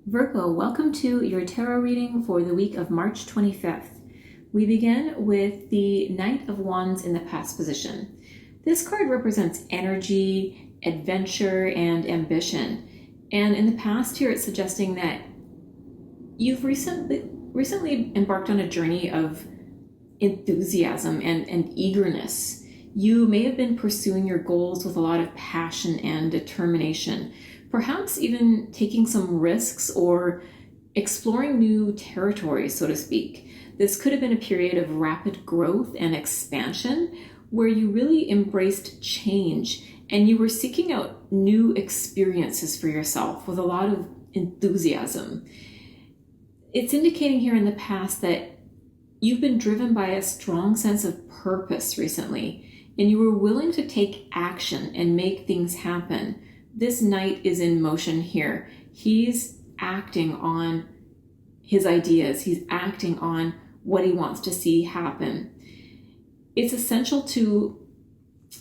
Virgo, welcome to your tarot reading for the week of March 25th. We begin with the Knight of Wands in the past position. This card represents energy, adventure, and ambition. And in the past here, it's suggesting that you've recently embarked on a journey of enthusiasm and eagerness. You may have been pursuing your goals with a lot of passion and determination, perhaps even taking some risks or exploring new territories, so to speak. This could have been a period of rapid growth and expansion where you really embraced change and you were seeking out new experiences for yourself with a lot of enthusiasm. It's indicating here in the past that you've been driven by a strong sense of purpose recently, and you were willing to take action and make things happen. This knight is in motion here. He's acting on his ideas. He's acting on what he wants to see happen. It's essential to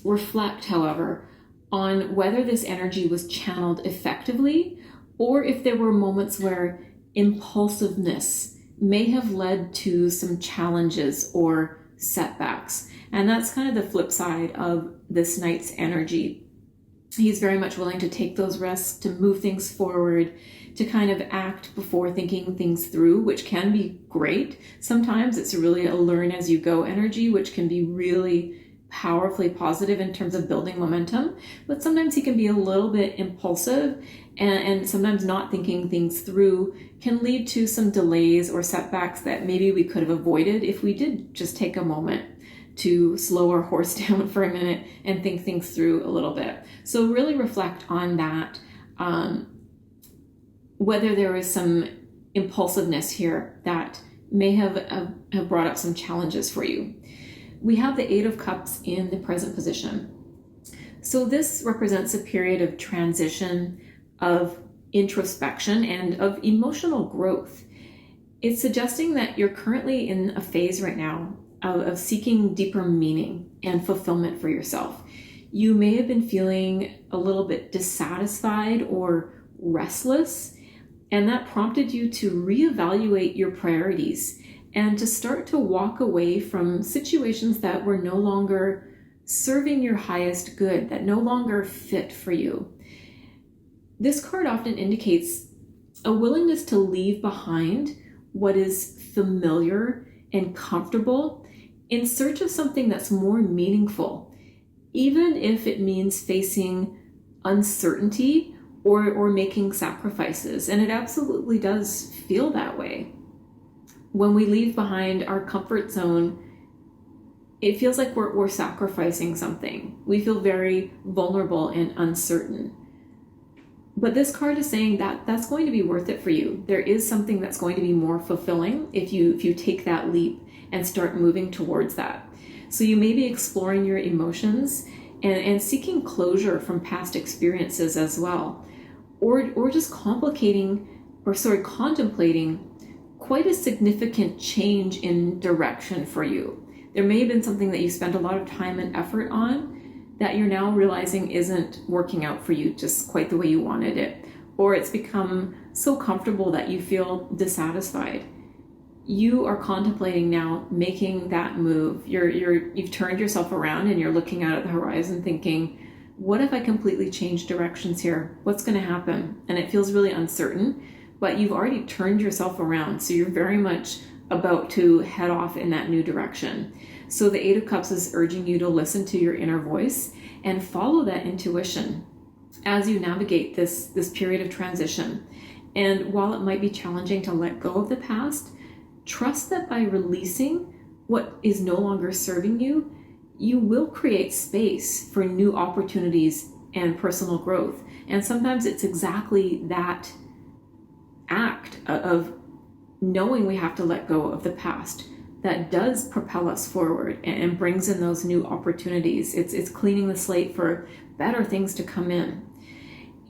reflect, however, on whether this energy was channeled effectively or if there were moments where impulsiveness may have led to some challenges or setbacks. And that's kind of the flip side of this knight's energy. He's very much willing to take those risks, to move things forward, to kind of act before thinking things through, which can be great. Sometimes it's really a learn as you go energy, which can be really powerfully positive in terms of building momentum. But sometimes he can be a little bit impulsive, and sometimes not thinking things through can lead to some delays or setbacks that maybe we could have avoided if we did just take a moment to slow our horse down for a minute and think things through a little bit. So really reflect on that, whether there is some impulsiveness here that may have brought up some challenges for you. We have the Eight of Cups in the present position. So this represents a period of transition, of introspection, and of emotional growth. It's suggesting that you're currently in a phase right now of seeking deeper meaning and fulfillment for yourself. You may have been feeling a little bit dissatisfied or restless, and that prompted you to reevaluate your priorities and to start to walk away from situations that were no longer serving your highest good, that no longer fit for you. This card often indicates a willingness to leave behind what is familiar and comfortable in search of something that's more meaningful, even if it means facing uncertainty or making sacrifices. And it absolutely does feel that way. When we leave behind our comfort zone, it feels like we're sacrificing something. We feel very vulnerable and uncertain. But this card is saying that that's going to be worth it for you. There is something that's going to be more fulfilling if you take that leap and start moving towards that. So you may be exploring your emotions and seeking closure from past experiences as well, or just contemplating quite a significant change in direction for you. There may have been something that you spent a lot of time and effort on that you're now realizing isn't working out for you just quite the way you wanted it, or it's become so comfortable that you feel dissatisfied. You are contemplating now making that move. You've turned yourself around and you're looking out at the horizon thinking, what if I completely change directions here? What's going to happen? And it feels really uncertain, but you've already turned yourself around. So you're very much about to head off in that new direction. So the Eight of Cups is urging you to listen to your inner voice and follow that intuition as you navigate this period of transition. And while it might be challenging to let go of the past, trust that by releasing what is no longer serving you, you will create space for new opportunities and personal growth. And sometimes it's exactly that act of knowing we have to let go of the past that does propel us forward and brings in those new opportunities. It's cleaning the slate for better things to come in.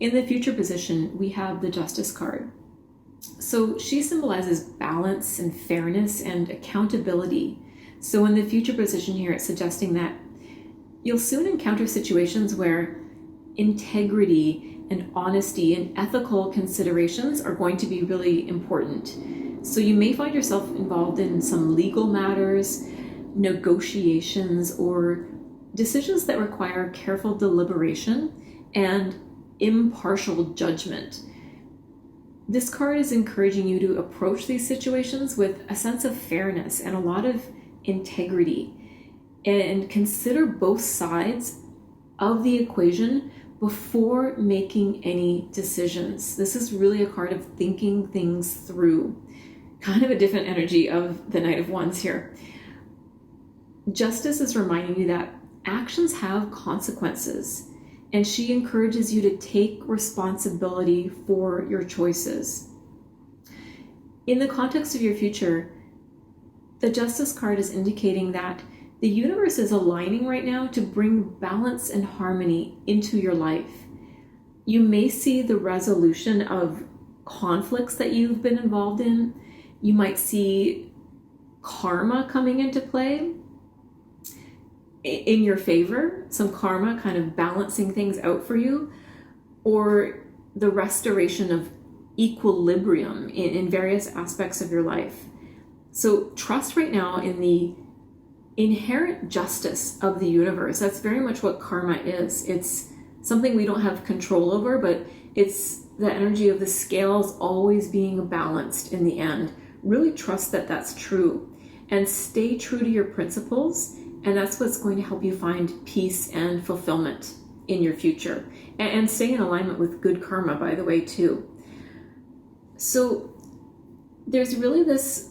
In the future position, we have the Justice card. So she symbolizes balance and fairness and accountability. So in the future position here, it's suggesting that you'll soon encounter situations where integrity and honesty and ethical considerations are going to be really important. So you may find yourself involved in some legal matters, negotiations, or decisions that require careful deliberation and impartial judgment. This card is encouraging you to approach these situations with a sense of fairness and a lot of integrity, and consider both sides of the equation before making any decisions. This is really a card of thinking things through. Kind of a different energy of the Knight of Wands here. Justice is reminding you that actions have consequences, and she encourages you to take responsibility for your choices. In the context of your future, the Justice card is indicating that the universe is aligning right now to bring balance and harmony into your life. You may see the resolution of conflicts that you've been involved in. You might see karma coming into play in your favor, some karma kind of balancing things out for you, or the restoration of equilibrium in various aspects of your life. So trust right now in the inherent justice of the universe. That's very much what karma is. It's something we don't have control over, but it's the energy of the scales always being balanced in the end. Really trust that that's true, and stay true to your principles, and that's what's going to help you find peace and fulfillment in your future. And stay in alignment with good karma, by the way, too. So there's really this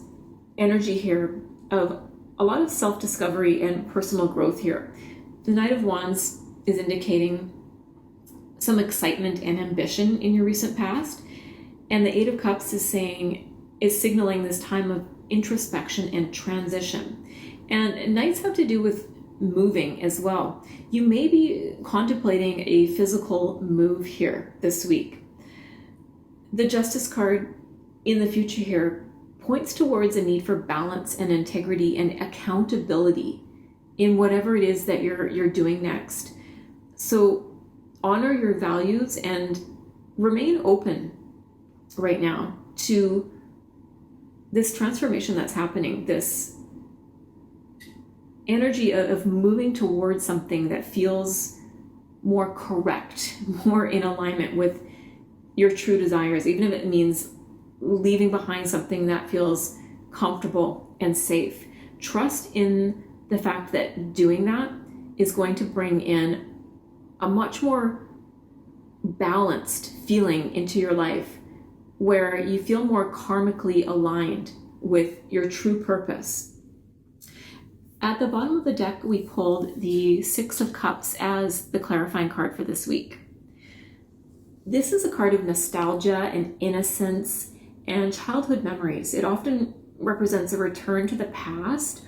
energy here of a lot of self-discovery and personal growth here. The Knight of Wands is indicating some excitement and ambition in your recent past, and the Eight of Cups is signaling this time of introspection and transition. And Knights have to do with moving as well. You may be contemplating a physical move here this week. The Justice card in the future here points towards a need for balance and integrity and accountability in whatever it is that you're doing next. So honor your values and remain open right now to this transformation that's happening, this energy of moving towards something that feels more correct, more in alignment with your true desires, even if it means leaving behind something that feels comfortable and safe. Trust in the fact that doing that is going to bring in a much more balanced feeling into your life, where you feel more karmically aligned with your true purpose. At the bottom of the deck, we pulled the Six of Cups as the clarifying card for this week. This is a card of nostalgia and innocence and childhood memories. It often represents a return to the past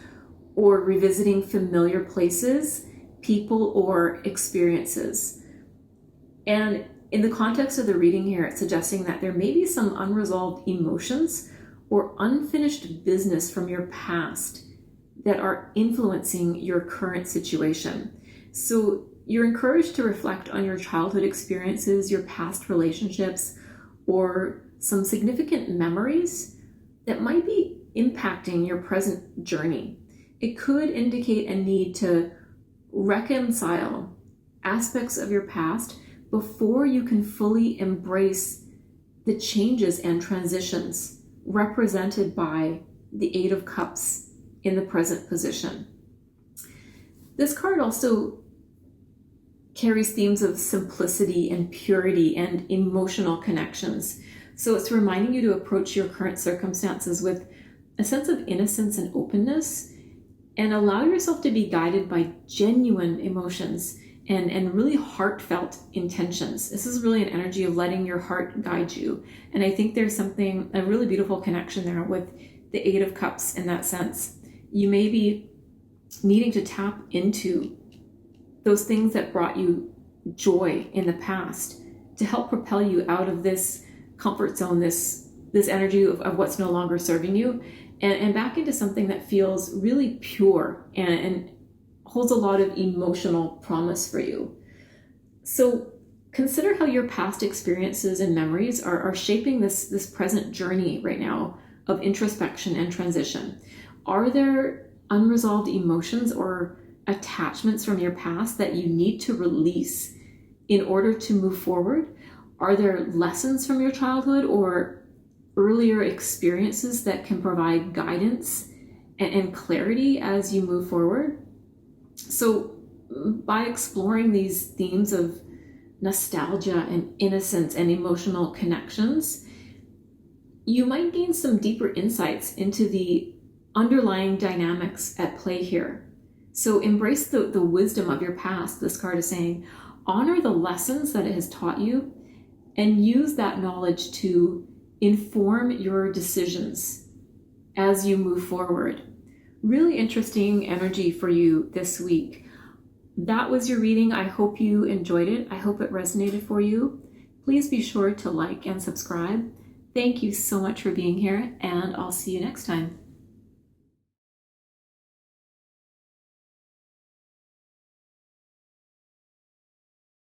or revisiting familiar places, people, or experiences. And in the context of the reading here, it's suggesting that there may be some unresolved emotions or unfinished business from your past that are influencing your current situation. So you're encouraged to reflect on your childhood experiences, your past relationships, or some significant memories that might be impacting your present journey. It could indicate a need to reconcile aspects of your past before you can fully embrace the changes and transitions represented by the Eight of Cups in the present position. This card also carries themes of simplicity and purity and emotional connections. So it's reminding you to approach your current circumstances with a sense of innocence and openness, and allow yourself to be guided by genuine emotions and really heartfelt intentions. This is really an energy of letting your heart guide you. And I think there's a really beautiful connection there with the Eight of Cups in that sense. You may be needing to tap into those things that brought you joy in the past to help propel you out of this comfort zone, this energy of what's no longer serving you, and back into something that feels really pure and holds a lot of emotional promise for you. So Consider how your past experiences and memories are shaping this present journey right now of introspection and transition. Are there unresolved emotions or attachments from your past that you need to release in order to move forward? Are there lessons from your childhood or earlier experiences that can provide guidance and clarity as you move forward? So by exploring these themes of nostalgia and innocence and emotional connections, you might gain some deeper insights into the underlying dynamics at play here. So embrace the wisdom of your past, this card is saying. Honor the lessons that it has taught you and use that knowledge to inform your decisions as you move forward. Really interesting energy for you this week. That was your reading. I hope you enjoyed it. I hope it resonated for you. Please be sure to like and subscribe. Thank you so much for being here, and I'll see you next time.